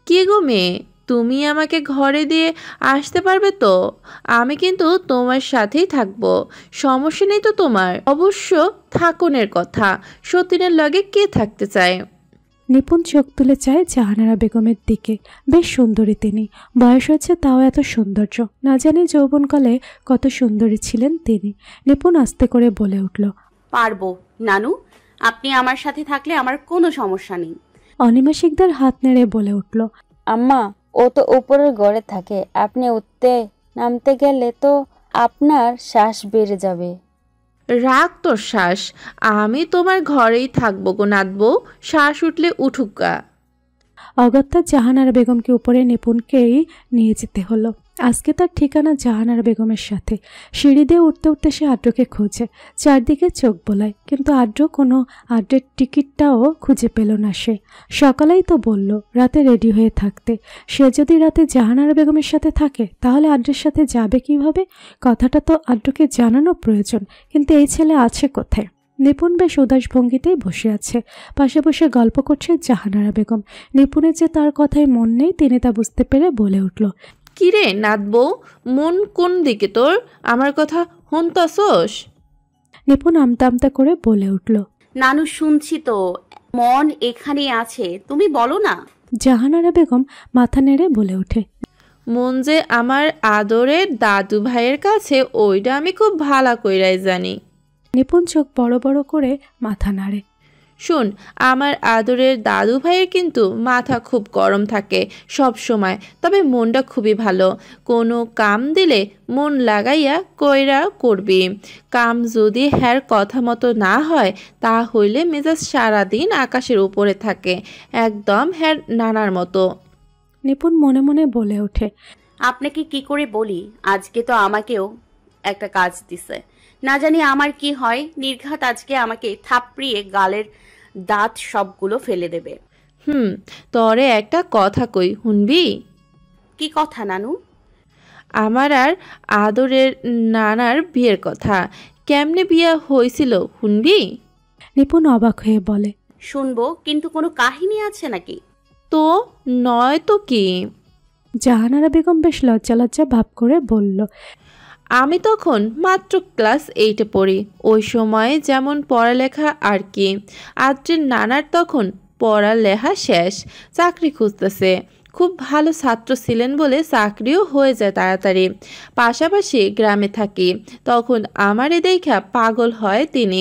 কি গো মেয়ে, তুমি আমাকে ঘরে দিয়ে আসতে পারবে তো? আমি কিন্তু তোমার সাথেই থাকবো, সমস্যা নেই তো তোমার? অবশ্য থাকনের কথা, সতীনের লগে কে থাকতে চায়? নিপুণ চোখ তুলে চায় জাহানারা বেগমের দিকে। বেশ সুন্দরী তিনি, বয়স হয়েছে তাও এত সৌন্দর্য, না জানি যৌবনকালে কত সুন্দরী ছিলেন তিনি। নিপুণ আস্তে করে বলে উঠল, পারবো নানু, আপনি আমার সাথে থাকলে আমার কোনো সমস্যা নেই। অনিমা শিকদার হাত নেড়ে বলে উঠল, আম্মা, ও তো উপরের ঘরে থাকে, আপনি উঠতে নামতে গেলে তো আপনার শ্বাস বেড়ে যাবে। রাগ তোর শ্বাস, আমি তোমার ঘরেই থাকবো গো নাতবো, শ্বাস উঠলে উঠুকা। অগত্যা জাহানারা বেগমকে উপরে নিপুণকেই নিয়ে যেতে হলো। আজকে তার ঠিকানা জাহানারা বেগমের সাথে। সিঁড়ি দিয়ে উঠতে উঠতে সে আদ্রকে খোঁজে, চারদিকে চোখ বোলায়, কিন্তু আদ্র কোনো আদ্রের টিকিটটাও খুঁজে পেল না সে। সকালেই তো বলল রাতে রেডি হয়ে থাকতে। সে যদি রাতে জাহানারা বেগমের সাথে থাকে তাহলে আদ্রের সাথে যাবে কিভাবে? কথাটা তো আদ্রকে জানানো প্রয়োজন, কিন্তু এই ছেলে আছে কোথায়? নিপুণ বেশ উদাস ভঙ্গিতেই বসে আছে, পাশে বসে গল্প করছে জাহানারা বেগম। নিপুণের যে তার কথায় মন নেই তিনি তা বুঝতে পেরে বলে উঠল, কিরে নাতবো, মন কোন দিকে তোর? আমার কথা হুনতাছোস? নিপুণ আমতা আমতা করে বলে উঠল, নানু শুনছি তো, মন এখানেই আছে, তুমি বলো না। জাহানারা বেগম মাথা নেড়ে বলে ওঠে, মন যে আমার আদরের দাদু ভাইয়ের কাছে, ওইটা আমি খুব ভালো কইরাই জানি। নিপুণ চোখ বড় বড় করে মাথা নাড়ে। শুন, আমার আদরের দাদু ভাইয়ের কিন্তু মাথা খুব গরম থাকে সব সময়, তবে মনটা খুবই ভালো। কোনো কাম দিলে মন লাগাইয়া কইরা করবি। কাম যদি হ্যার কথা মতো না হয় তা হইলে মেজাজ সারাদিন আকাশের উপরে থাকে, একদম হ্যার নানার মতো। নিপুণ মনে মনে বলে ওঠে, আপনাকে কি করে বলি, আজকে তো আমাকেও একটা কাজ দিছে, না জানি আমার কি হয়। নির্ঘাত আজকে আমাকে থাপড়িয়ে গালের দাঁত সবগুলো ফেলে দেবে। তরে একটা কথা কই, শুনবি? কি কথা নানু? আমার আর আদরের নানার বিয়ের কথা। কেমনে বিয়ে হয়েছিল শুনবি? নিপুণ অবাক হয়ে বলে, শুনবো, কিন্তু কোনো কাহিনী আছে নাকি? তো নয় তো কি? জাহানারা বেগম বেশ লজ্জা লজ্জা ভাব করে বলল, আমি তখন মাত্র ক্লাস 8-এ পড়ি। ওই সময় যেমন পড়ালেখা আর কি। আদ্রের নানার তখন পড়ালেখা শেষ, চাকরি খুঁজতেছে। খুব ভালো ছাত্র ছিলেন বলে চাকরিও হয়ে যায় তাড়াতাড়ি। পাশাপাশি গ্রামে থাকি। তখন আমারে দেখা পাগল হয় তিনি।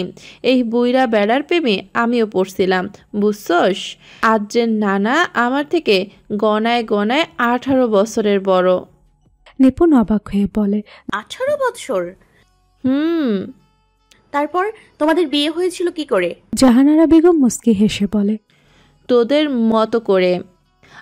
এই বুইরা বেড়ার প্রেমে আমিও পড়ছিলাম, বুঝছস? আদ্রের নানা আমার থেকে গনায় গনায় 18 বছরের বড়। নিপুণ অবাক হয়ে বলে, 18 বছর? তারপর তোমাদের বিয়ে হয়েছিল কি করে? জাহানারা বেগম মুস্কি হেসে বলে, তোদের মতো করে।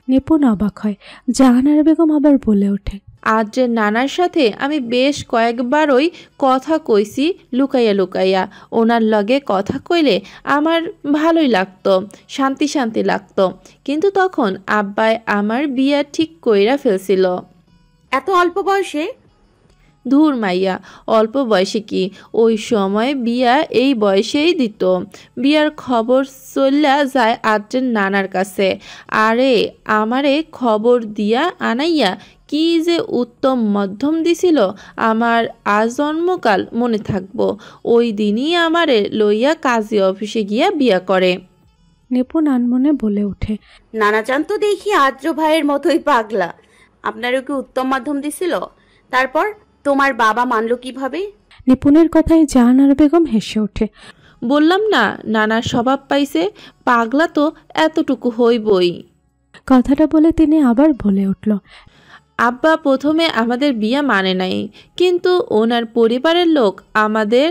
নিপুণ অবাক হয়। জাহানারা বেগম আবার বলে ওঠে, আদ্রের নানার সাথে আমি বেশ কয়েকবারই কথা কইছি লুকাইয়া লুকাইয়া। ওনার লগে কথা কইলে আমার ভালোই লাগতো, শান্তি শান্তি লাগতো। কিন্তু তখন আব্বাই আমার বিয়া ঠিক কইরা ফেলছিল। এত অল্প বয়সে? ধুর মাইয়া, অল্প বয়সে কি, ওই সময় বিয়া এই বয়সেই দিত। বিয়ার খবর চল্লা যায় আদ্রের নানার কাছে। আরে আমারে খবর দিয়া আনাইয়া কি যে উত্তম মধ্যম দিছিল, আমার আজন্মকাল মনে থাকবো। ওই দিনই আমারে লইয়া কাজী অফিসে গিয়া বিয়া করে। নিপুণ আনমনে বলে ওঠে, নানাজান তো দেখি আদ্র ভাইয়ের মতোই পাগলা। আপনারও কি উত্তম মাধ্যম দিছিল? তারপর তোমার বাবা মানলো কিভাবে? নিপুণের কথায় জাহানারা বেগম হেসে ওঠে। বললাম না, নানার স্বভাব পাইছে, পাগলা তো এতটুকু হইবই। কথাটা বলে তিনি আবার বলে উঠল, আব্বা প্রথমে আমাদের বিয়া মানে নাই, কিন্তু ওনার পরিবারের লোক আমাদের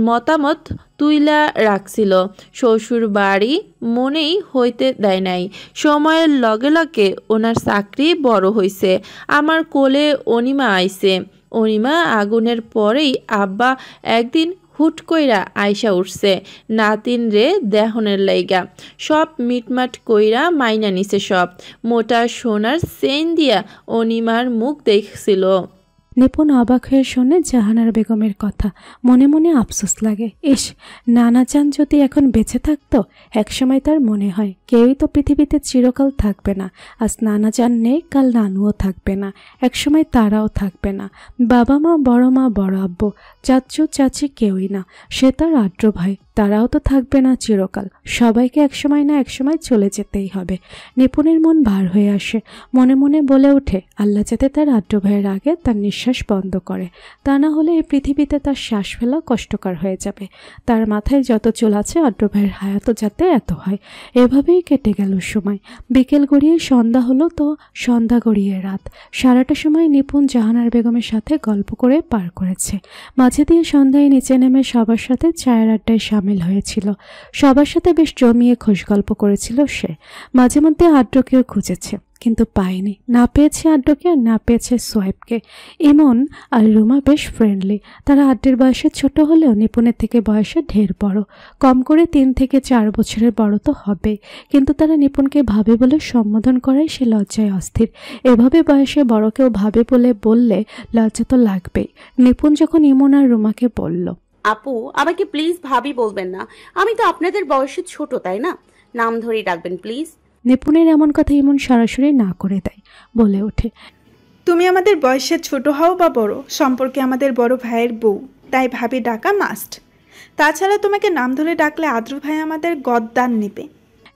মতামত তুইলা রাখছিল। শ্বশুর বাড়ি মনেই হইতে দেয় নাই। সময়ের লগে লগে ওনার চাকরি বড় হইছে। আমার কোলে অনিমা আইছে। অনিমা আগুনের পরেই আব্বা একদিন হুট কইরা আইসা উঠছে নাতিন রে দেহনের লাইগা। সব মিটমাট কইরা মাইনা নিছে সব। মোটা সোনার চেইন দিয়া অনিমার মুখ দেখছিল। নিপুণ অবাক হয়ে শোনে জাহানারা বেগমের কথা। মনে মনে আফসোস লাগে, ইস, নানাজান যদি এখন বেঁচে থাকতো। একসময় তার মনে হয় কেউই তো পৃথিবীতে চিরকাল থাকবে না। আজ নানাজান নেই, কাল নানুও থাকবে না, একসময় তারাও থাকবে না। বাবা মা, বড় আব্বু, চাচু চাচি কেউই না। সে তার আদ্র ভাই, তারাও তো থাকবে না চিরকাল। সবাইকে একসময় না একসময় চলে যেতেই হবে। নিপুণের মন ভার হয়ে আসে। মনে মনে বলে ওঠে, আল্লাহ যাতে তার আদ্র ভাইয়ের আগে তার নিঃশ্বাস বন্ধ করে, তা না হলে এই পৃথিবীতে তার শ্বাস ফেলা কষ্টকর হয়ে যাবে। তার মাথায় যত চুল আছে আদ্র ভাইয়ের হায়াতও যাতে এত হয়। এভাবেই কেটে গেল সময়। বিকেল গড়িয়ে সন্ধ্যা হলো, তো সন্ধ্যা গড়িয়ে রাত। সারাটা সময় নিপুণ জাহানারা বেগমের সাথে গল্প করে পার করেছে। মাঝে দিয়ে সন্ধ্যায় নিচে নেমে সবার সাথে চায়ের আড্ডায় সামিল হয়েছিল। সবার সাথে বেশ জমিয়ে খোশ গল্প করেছিল সে। মাঝে মধ্যে আদ্রকেও খুঁজেছে, কিন্তু পায়নি। না পেয়েছে আড্ডকে, আর না পেয়েছে সোহেবকে। ইমন আর রুমা বেশ ফ্রেন্ডলি। তারা আড্ডের বয়সে ছোট হলেও নিপুণের থেকে বয়সে ঢের বড়। কম করে 3 থেকে 4 বছরের বড় তো হবে, কিন্তু তারা নিপুণকে ভাবে বলে সম্বোধন করায় সে লজ্জায় অস্থির। এভাবে বয়সে বড় কেউ ভাবে বললে লজ্জা তো লাগবেই। নিপুণ যখন ইমন আর রুমাকে বলল, আপু আমাকে প্লিজ ভাবি বলবেন না, আমি তো আপনাদের বয়সে ছোট, তাই না? নাম ধরেই ডাকবেন প্লিজ। নিপুণের এমন কথা ইমন সরাসরি না করে দেয়। বলে ওঠে, তুমি আমাদের বয়সে ছোট হও বা বড়, সম্পর্কে আমাদের বড় ভাইয়ের বউ, তাই ভাবি ডাকা মাস্ট। তাছাড়া তোমাকে নাম ধরে ডাকলে আদ্র ভাই আমাদের গদ্দান নেবে।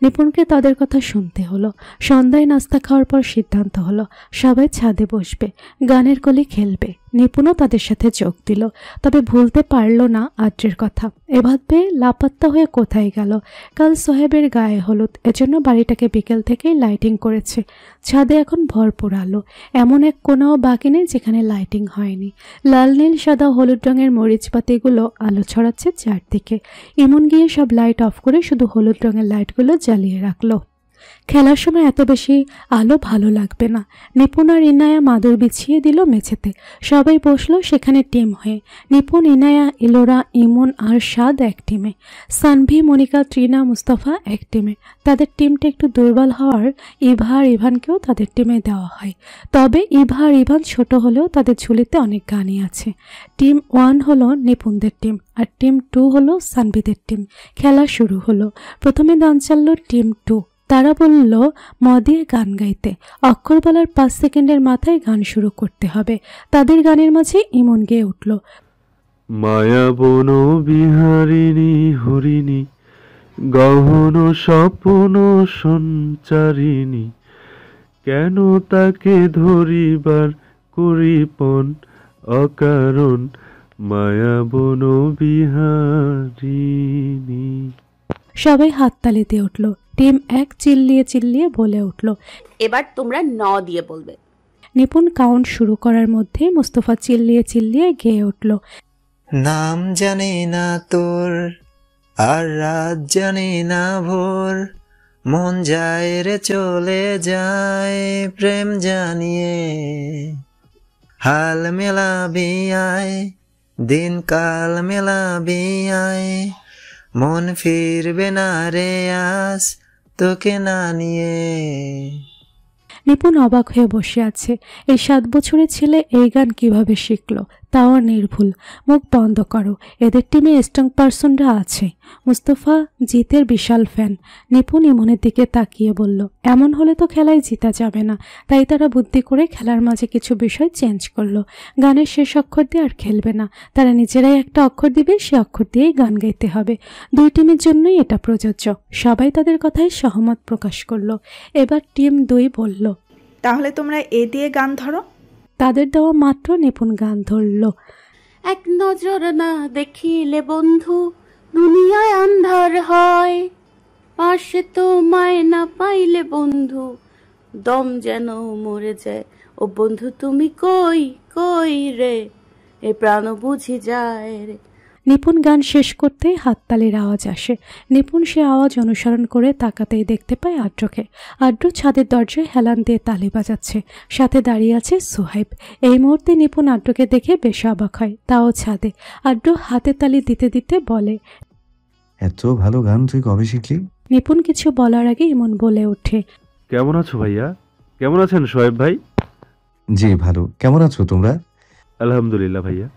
নিপুণকে তাদের কথা শুনতে হলো। সন্ধ্যায় নাস্তা খাওয়ার পর সিদ্ধান্ত হলো সবাই ছাদে বসবে, গানের কলি খেলবে। নিপুণও তাদের সাথে যোগ দিল, তবে ভুলতে পারল না আদ্রের কথা। এভাবে লাপাত্তা হয়ে কোথায় গেল। কাল সোহেবের গায়ে হলুদ, এজন্য বাড়িটাকে বিকেল থেকেই লাইটিং করেছে। ছাদে এখন ভরপুর আলো, এমন এক কোনাও বাকি নেই যেখানে লাইটিং হয়নি। লাল নীল সাদা হলুদ রঙের মরিচবাতিগুলো আলো ছড়াচ্ছে চারদিকে। ইমন গিয়ে সব লাইট অফ করে শুধু হলুদ রঙের লাইটগুলো জ্বালিয়ে রাখলো। খেলার সময় এত বেশি আলো ভালো লাগবে না। নিপুণ আর ইনায়া মাদুর বিছিয়ে দিল মেঝেতে। সবাই বসলো সেখানে টিম হয়ে। নিপুণ, ইনায়া, ইলোরা, ইমন আর সাদ এক টিমে, সানভি, মনিকা, ত্রিনা, মুস্তফা এক টিমে। তাদের টিমটা একটু দুর্বল হওয়ার ইভা আর ইভানকেও তাদের টিমে দেওয়া হয়। তবে ইভা আর ইভান ছোট হলেও তাদের ঝুলিতে অনেক গানই আছে। টিম 1 হলো নিপুণদের টিম, আর টিম 2 হলো সানভিদের টিম। খেলা শুরু হলো। প্রথমে গান চাললো টিম 2। তারা বলল মদিয়ে গান গাইতে। অক্ষর বলার 5 সেকেন্ডের মাথায় গান শুরু করতে হবে। তাদের গানের মাঝে ইমন গেয়ে উঠল, মায়া বন বিহারিণী হরিণী গহন স্বপ্ন সঞ্চারিণী, কেন তাকে ধরিবার করিপন অকারণ, মায়া বন বিহারিণী। সবাই হাততালি দিয়ে উঠল। টিম 1 চিল্লিয়ে চিল্লিয়ে বলে উঠল, এবার তোমরা 9 দিয়ে বলবে। নিপুণ কাউন্ট শুরু করার মধ্যে মুস্তফা চিল্লিয়ে চিল্লিয়ে গেয়ে উঠল, নাম জানি না তোর আর রাত জানি না ভোর, মন যায় রে চলে যায় প্রেম জানিয়ে, হাল মেলাবি আয় দিন কাল মেলাবি আয়, মন ফিরবে না রে আজ তোকে না নিয়ে। নিপুণ অবাক হয়ে বসে আছে। এই 7 বছরের ছেলে এই গান কিভাবে শিখলো? তাও নির্ভুল। মুখ বন্ধ করো, এদের টিমে স্ট্রং পার্সনরা আছে। মুস্তফা জিতের বিশাল ফ্যান। নিপুণ ইমনের দিকে তাকিয়ে বলল, এমন হলে তো খেলায় জিতা যাবে না। তাই তারা বুদ্ধি করে খেলার মাঝে কিছু বিষয় চেঞ্জ করলো। গানের শেষ অক্ষর দিয়ে আর খেলবে না, তারা নিজেরাই একটা অক্ষর দিবে, সে অক্ষর দিয়েই গান গাইতে হবে। দুই টিমের জন্যই এটা প্রযোজ্য। সবাই তাদের কথায় সহমত প্রকাশ করলো। এবার টিম 2 বলল, তাহলে তোমরা এ দিয়ে গান ধরো। তাদের দেওয়া মাত্র নিপুণ গান ধরল। এক নজর না দেখিলে বন্ধু দুনিয়ায় আন্ধার হয়, পাশে তোমায় না পাইলে বন্ধু দম যেন মরে যায়। ও বন্ধু তুমি কই কই রে, এ প্রাণ বুঝি যায় রে। নিপুণ গান শেষ করতেই হাততালির আওয়াজ আসে। নিপুণ সে আওয়াজ অনুসরণ করে তাকাতেই দেখতে পায় আদ্রকে। আদ্র ছাদের দরজায় হেলান দিয়ে তালি বাজাচ্ছে। সাথে দাঁড়িয়ে আছে সোহাইব। এই মুহূর্তে নিপুণ আদ্রকে দেখে বেশ অবাক হয়, তাও ছাদে। আদ্র হাতে তালি দিতে দিতে বলে, এত ভালো গান তুই কবে শিখলি? নিপুণ কিছু বলার আগে ইমন বলে ওঠে, কেমন আছো ভাইয়া? কেমন আছেন শোয়েব ভাই? জি ভালো, কেমন আছো তোমরা? আলহামদুলিল্লাহ ভাইয়া।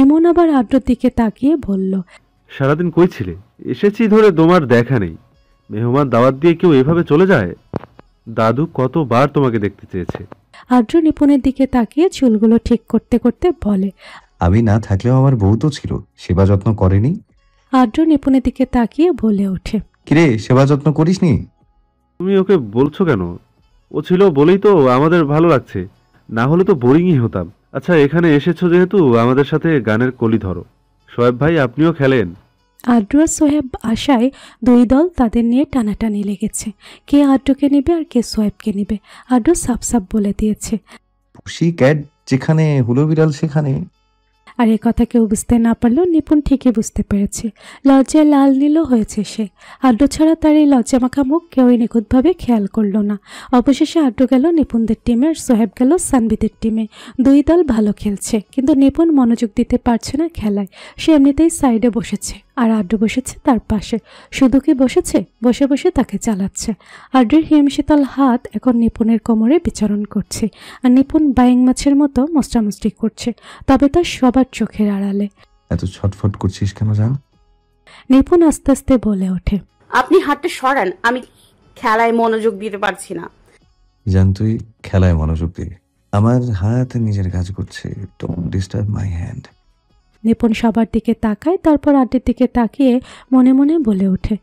ইমন আবার আদ্রর দিকে তাকিয়ে বলল, সারাদিন কই ছিলে? এসেছি ধরে তোমার দেখা নেই। মেহমান দাওয়াত দিয়ে কেউ এভাবে চলে যায়? দাদু কতবার তোমাকে দেখতে চেয়েছে। আদ্র নিপুণের দিকে তাকিয়ে চুলগুলো ঠিক করতে করতে বলে, আমি না থাকলেও আমার বউ তো ছিল, সেবা যত্ন করেনি? আদ্র নিপুণের দিকে তাকিয়ে বলে ওঠে, কিরে সেবা যত্ন করিসনি? তুমি ওকে বলছো কেন? ও ছিল বলেই তো আমাদের ভালো লাগছে, না হলে তো বোরিংই হতাম। আচ্ছা এখানে এসেছো যেহেতু আমাদের সাথে গানের কলি ধরো। শোয়েব ভাই আপনিও খেলেন। আদ্র আর সোহেব আশায় 2 দল তাদের নিয়ে টানাটানি লেগেছে। কে আদ্রকে নেবে আর কে সোহেবকে নেবে। আদ্র সাপ সাপ বলে দিয়েছে, পুষি ক্যাট যেখানে হুলো বিড়াল সেখানে। আর এ কথা কেউ বুঝতে না পারলেও নিপুণ ঠিকই বুঝতে পেরেছে। লজ্জায় লাল নীল হয়েছে সে। আদ্র ছাড়া তার এই লজ্জামাখা মুখ কেউই নিখুঁতভাবে খেয়াল করলো না। অবশেষে আদ্র গেল নিপুণদের টিমে আর সোহেব গেল সানবিদের টিমে। 2 দল ভালো খেলছে, কিন্তু নিপুণ মনোযোগ দিতে পারছে না খেলায়। সে এমনিতেই সাইডে বসেছে, আর আদ্র বসেছে তার পাশে। শুধু কি বসেছে, বসে বসে তাকে চালাচ্ছে। আদ্রের হিমশীতল হাত এখন নিপুণের কোমরে বিচরণ করছে, আর নিপুণ বাইং মাছের মতো মস্টামস্টি করছে, তবে তার সবার চোখের আড়ালে। এত ছটফট করছিস কেন জান? নিপুণ আস্তে আস্তে বলে ওঠে, আপনি হাতটা সরান, আমি খেলায় মনোযোগ দিতে পারছি না। জান তুই খেলায় মনোযোগ দে, আমার হাত নিজের কাজ করছে, ডোন্ট ডিস্টার্ব মাই হ্যান্ড। নিপুণ সবার দিকে তাকায়, তারপর আদ্রের দিকে তাকিয়ে মনে মনে বলে ওঠে,